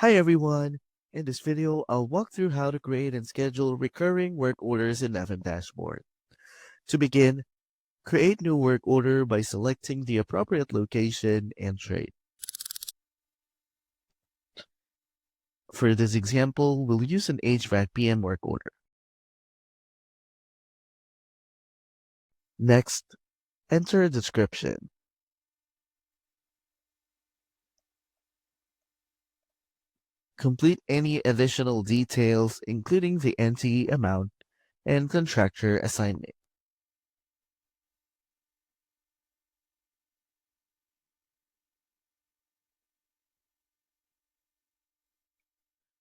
Hi everyone! In this video, I'll walk through how to create and schedule recurring work orders in FM Dashboard. To begin, create new work order by selecting the appropriate location and trade. For this example, we'll use an HVAC PM work order. Next, enter a description. Complete any additional details, including the entity amount and contractor assignment.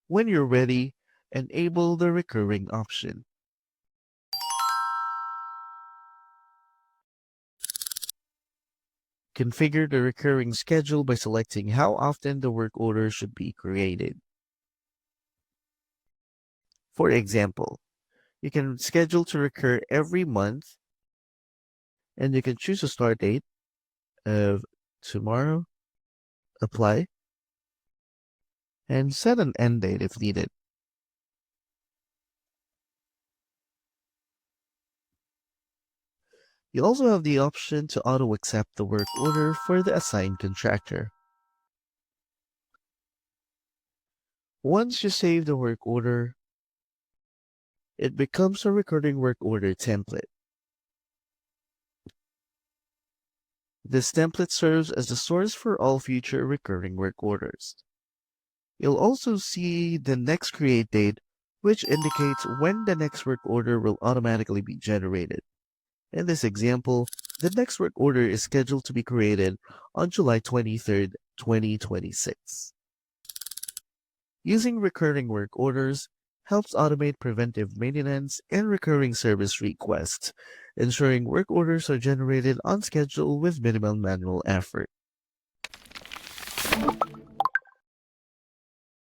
When you're ready, enable the recurring option. Configure the recurring schedule by selecting how often the work order should be created. For example, you can schedule to recur every month, and you can choose a start date of tomorrow, apply, and set an end date if needed. You also have the option to auto-accept the work order for the assigned contractor. Once you save the work order, it becomes a recurring work order template. This template serves as the source for all future recurring work orders. You'll also see the next create date, which indicates when the next work order will automatically be generated. In this example, the next work order is scheduled to be created on July 23rd, 2026. Using recurring work orders helps automate preventive maintenance and recurring service requests, ensuring work orders are generated on schedule with minimal manual effort.